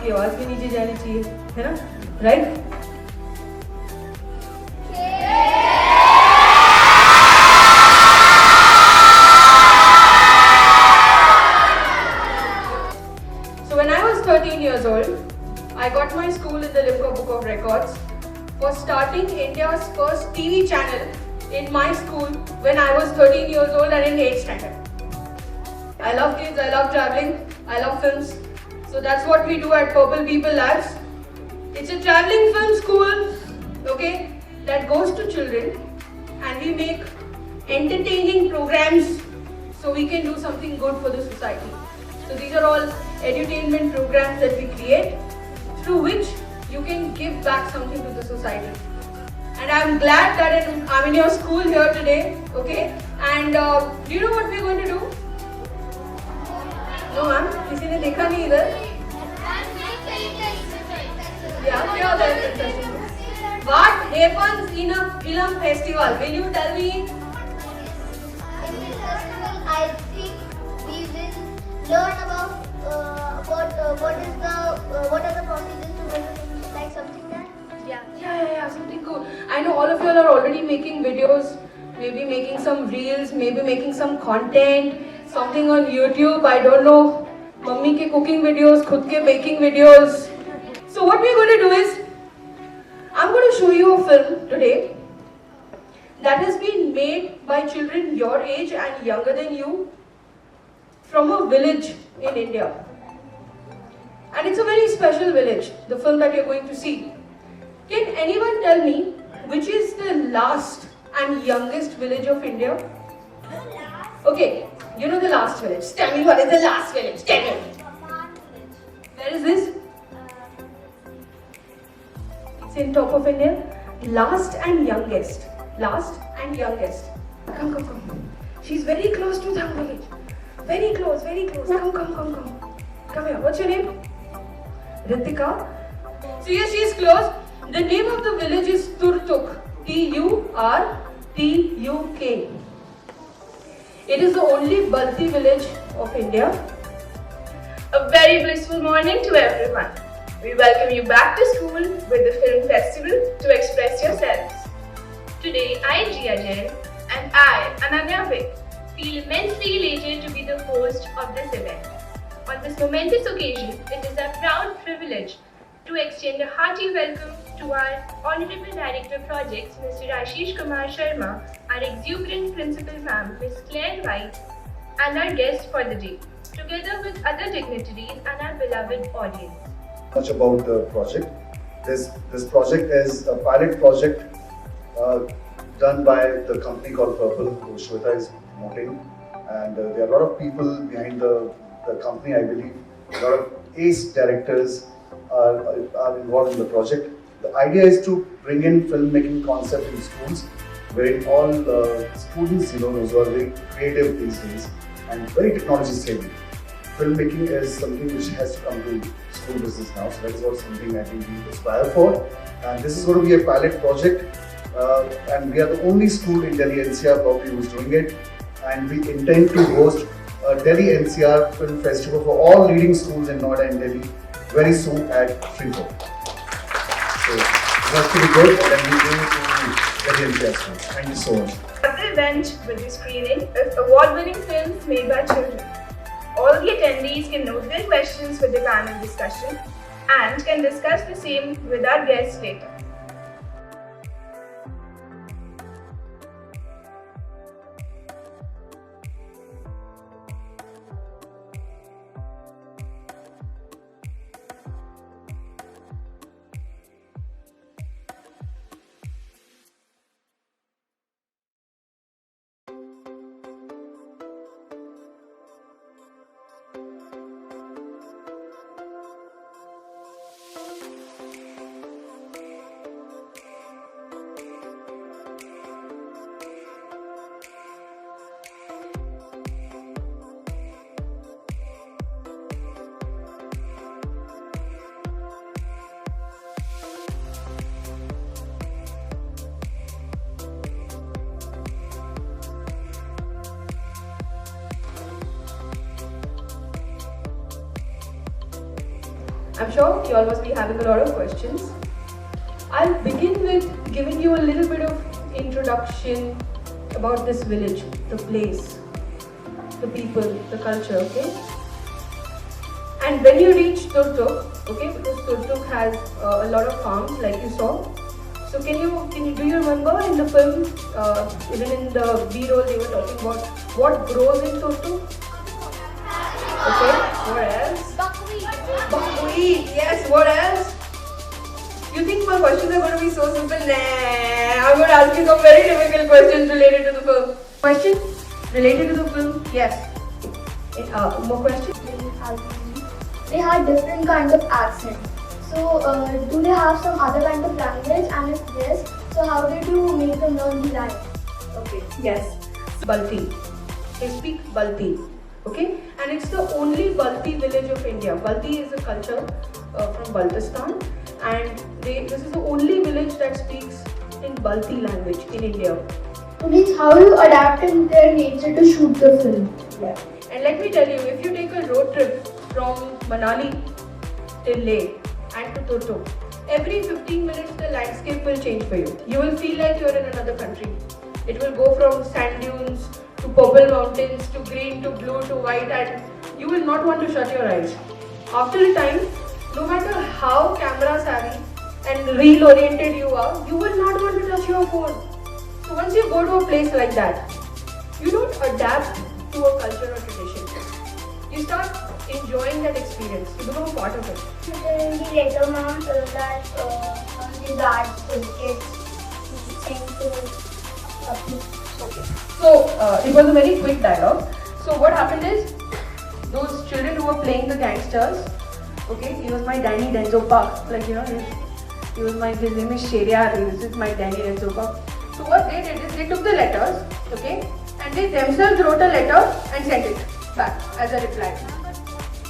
आपकी आवाज भी नीचे जानी चाहिए, है ना? Right? So when I was 13 years old, I got my school in the Limca Book of Records for starting India's first TV channel in my school when I was 13 years old and in 8th standard. I love kids, I love traveling, I love films. So that's what we do at Purple People Labs. It's a traveling film school, okay, that goes to children, and we make entertaining programs so we can do something good for the society. So these are all edutainment programs that we create through which you can give back something to the society. And I'm glad that I'm in your school here today, okay? And do you know what we're going to do? No, ma'am. किसी ने देखा नहीं इधर? Yeah, pure that's interesting. What happens in a film festival? Will you tell me? In this festival, I think we will learn about what are the procedures to make a film, like something that. Yeah, something cool. I know all of you all are already making videos, maybe making some reels, maybe making some content, something on YouTube, I don't know. Mummy ke cooking videos, khud ke baking videos. So what we're going to do is, I'm going to show you a film today that has been made by children your age and younger than you from a village in India. And it's a very special village, the film that you're going to see. Can anyone tell me which is the last and youngest village of India? Okay, you know the last village. Tell me what is the last village. Tell me. Where is this? It's in top of India. Last and youngest. Last and youngest. Come. She's very close to that village. Very close. Come. Come here. What's your name? Ritika. So yes, she's close. The name of the village is Turtuk. Turtuk. It is the only Balti village of India. A very blissful morning to everyone. We welcome you back to school with the film festival to express yourselves. Today, I, Jia Jain, and I, Ananya Vick, feel immensely elated to be the host of this event. On this momentous occasion, it is our proud privilege to extend a hearty welcome to our Honorable Director Projects, Mr. Ashish Kumar Sharma, our exuberant Principal Ma'am, Ms. Claire White, and our guest for the day, together with other dignitaries and our beloved audience. Much about the project. This project is a pilot project done by the company called Purple, who Shweta is promoting, and there are a lot of people behind the company, I believe. A lot of ace directors are involved in the project. The idea is to bring in filmmaking concept in schools, wherein all students, those who are very creative these days and very technology savvy. Filmmaking is something which has to come to school business now, so that is what something I think we aspire for. And this is going to be a pilot project, and we are the only school in Delhi NCR probably who's doing it. And we intend to host a Delhi NCR Film Festival for all leading schools in Noida and Delhi very soon at 3-4. So that's pretty good, and then we go to Delhi NCR schools. Thank you so much. The event will be screening of award-winning films made by children. All the attendees can note their questions for the panel discussion and can discuss the same with our guests later. I'm sure you all must be having a lot of questions. I'll begin with giving you a little bit of introduction about this village, the place, the people, the culture, okay? And when you reach Turtuk, okay, because Turtuk has a lot of farms like you saw. So do you remember in the film, even in the B-roll they were talking about what grows in Turtuk? Okay, what else? Buckwheat, yes, what else? You think my questions are going to be so simple? Nah, I'm going to ask you some very difficult questions related to the film. Question related to the film? Yes. More questions? They had different kinds of accent. So, do they have some other kind of language? And if yes, so how did you make them learn the language? Okay, yes. Balti. They speak Balti. Okay? And it's the only Balti village of India. Balti is a culture from Baltistan. And this is the only village that speaks in Balti language in India. So means how you adapted their nature to shoot the film? Yeah. And let me tell you, if you take a road trip from Manali till Leh and to Turtuk, every 15 minutes the landscape will change for you. You will feel like you're in another country. It will go from sand dunes to purple mountains to green to blue to white, and you will not want to shut your eyes. After a time, no matter how camera savvy and reel oriented you are, you will not want to touch your phone. So once you go to a place like that, you don't adapt to a culture or tradition. You start enjoying that experience. You become a part of it. In the later months, that the guards, the kids, sing to Okay. So it was a very quick dialogue. So what happened is, those children who were playing the gangsters, okay, he was my Danny Denzopa, like you know, he was my, his name is Sheryar, this is my Danny Denzopa. So what they did is, they took the letters, okay, and they themselves wrote a letter and sent it back as a reply.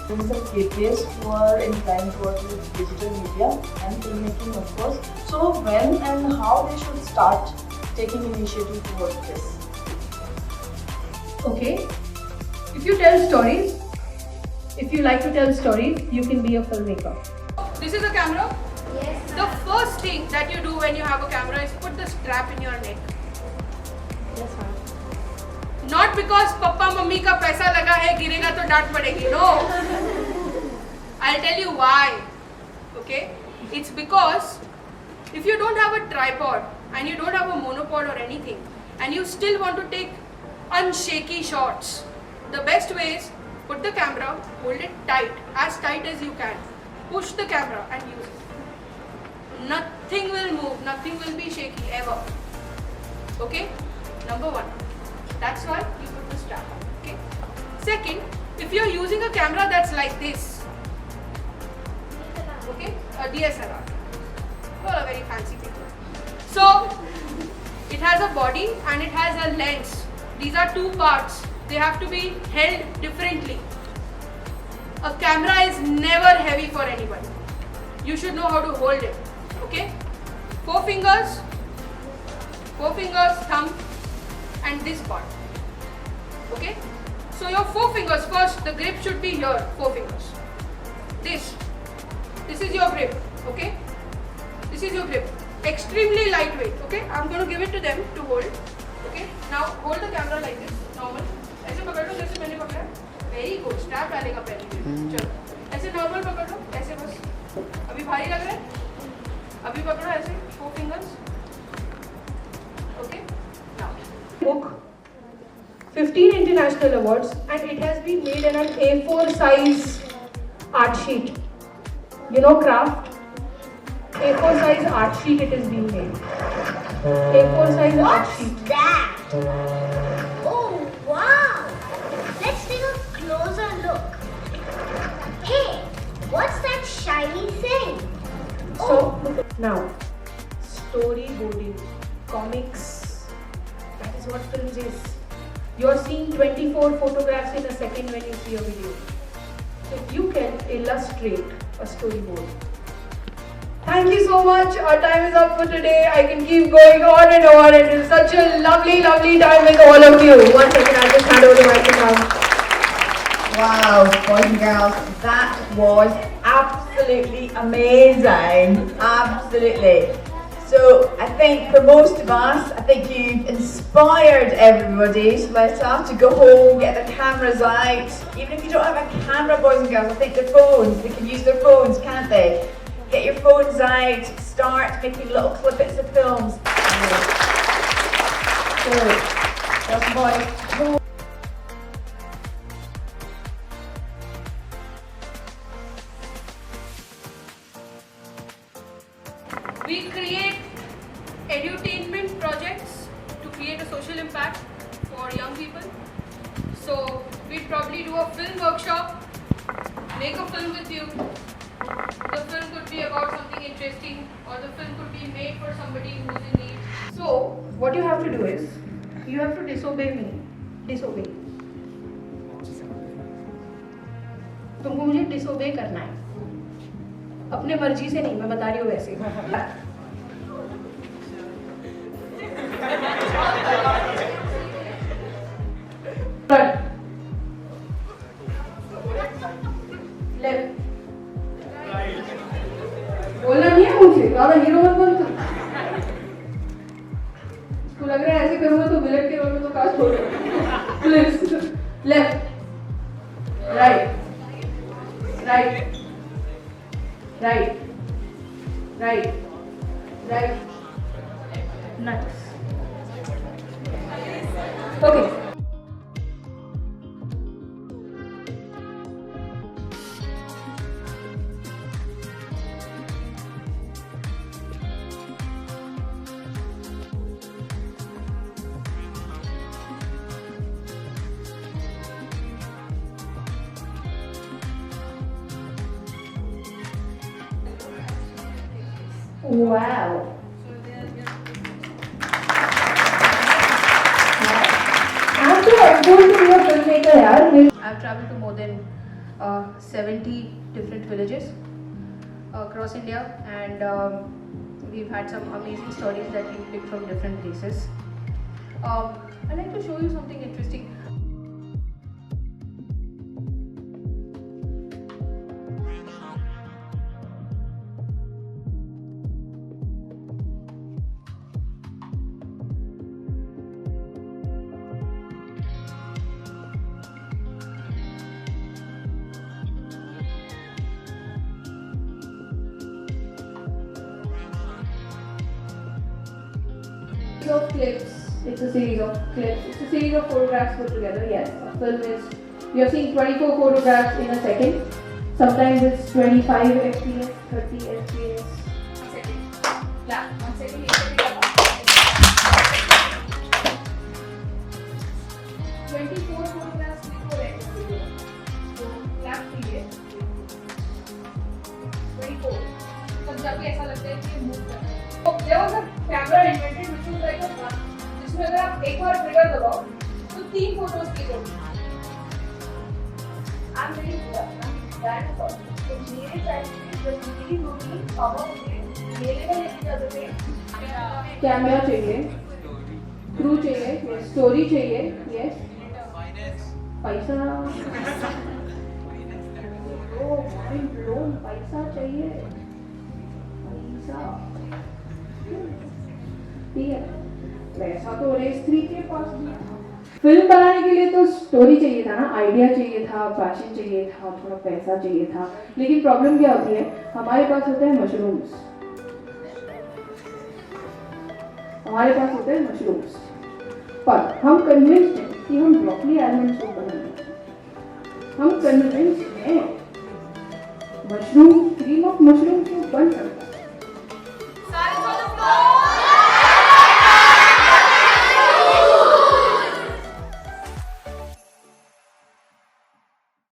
These are gateways who are inclined towards digital media and filmmaking, of course. So when and how they should start taking initiative towards this? Okay, if you tell stories, if you like to tell stories, you can be a filmmaker. This is a camera. Yes. The first thing that you do when you have a camera is put the strap in your neck. Yes, ma'am. Not because papa mummy ka paisa laga hai, girega to डांट पड़ेगी. No. I'll tell you why. Okay? It's because if you don't have a tripod and you don't have a monopod or anything, and you still want to take unshaky shots, the best way is put the camera, hold it tight as you can. Push the camera and use it. Nothing will move, nothing will be shaky ever. Okay? Number one. That's why you put the strap on. Okay? Second, if you're using a camera that's like this, okay, a DSLR, or a very fancy picture. So, it has a body and it has a lens. These are two parts. They have to be held differently. A camera is never heavy for anybody. You should know how to hold it. Okay? Four fingers, thumb, and this part. Okay? So your four fingers first, the grip should be here, four fingers. This is your grip. Okay? This is your grip. Extremely lightweight. Okay? I'm going to give it to them to hold. Okay? Now hold the camera like this, normal. ऐसे पकड़ लो जैसे मैंने पकड़ा. Very good. Strap डालेगा पहले. चलो. ऐसे normal पकड़ लो. ऐसे बस. अभी भारी लग रहा है? अभी पकड़ो ऐसे. Four fingers. Okay? Now. Book. 15 international awards, and it has been made in an A4 size art sheet. You know craft? A4 size art sheet it is being made. A4 size art sheet. What's that? Oh, wow! Let's take a closer look. Hey, what's that shiny thing? So, now, storyboarding, comics, that is what films is. You are seeing 24 photographs in a second when you see a video. So you can illustrate a storyboard. Thank you so much. Our time is up for today. I can keep going on and on. It is such a lovely, lovely time with all of you. One second, I'll just hand over the microphone. Wow, boys and girls, that was absolutely absolutely amazing. Absolutely. So I think for most of us, I think you've inspired everybody. So let's have to go home, get their cameras out. Even if you don't have a camera, boys and girls, I think their phones, they can use their phones, can't they? Get your phones out, start making little snippets of films. Good. That's boys. We create edutainment projects to create a social impact for young people. So we'd probably do a film workshop, make a film with you. The film could be about something interesting, or the film could be made for somebody who's in need. So what you have to do is, you have to disobey me. Disobey. तुमको मुझे disobey करना है. अपने मर्जी से नहीं, मैं बता रही हूँ वैसे. Left. बोलना नहीं है मुझे, ज़्यादा हीरो मत बन तुम. इसको लग रहा है ऐसे करूँगा तो विलेन के रोल में तो कास्ट हो जाएगा. Left. Right. Right. Right. Right. Right. Nice. Okay. Wow. I'm going to be a filmmaker, yaar. I've traveled to more than 70 different villages across India, and we've had some amazing stories that we picked from different places. I'd like to show you something interesting. Of clips. It's a series of clips. It's a series of photographs put together. Yes, a film is. You're seeing 24 photographs in a second. Sometimes it's 25 FPS, 30 FPS. 1 second. Clap. 1 second. 24 photographs before end video. So clap कीजिए. 24. तब जाके ऐसा लगता है कि move कर रहा है. There was a camera invented which was like a gun, जिसमें अगर आप एक बार ट्रिगर दबाओ तो 3 फोटोज क्लिक होंगी. I'm very good. That is all. तो मेरे साइड में जो मेरी होगी पावर होगी मेरे को लेके जाते थे. कैमरा चाहिए, क्रू चाहिए, स्टोरी चाहिए, यस. पैसा. ओ माइंड ब्लोन. पैसा चाहिए. पैसा. ठीक है, वैसा तो रेस 3 के पास भी. फिल्म बनाने के लिए तो स्टोरी चाहिए था ना, आइडिया चाहिए था, पैशन चाहिए था, थोड़ा पैसा चाहिए था. लेकिन प्रॉब्लम क्या होती है, हमारे पास होते हैं मशरूम्स. हमारे पास होते हैं मशरूम्स, पर हम कन्विंस्ड हैं कि हम ब्रोकली आलमंड सूप बनाएंगे. हम कन्विंस्ड हैं mushroom, cream of mushroom soup बन सकता है.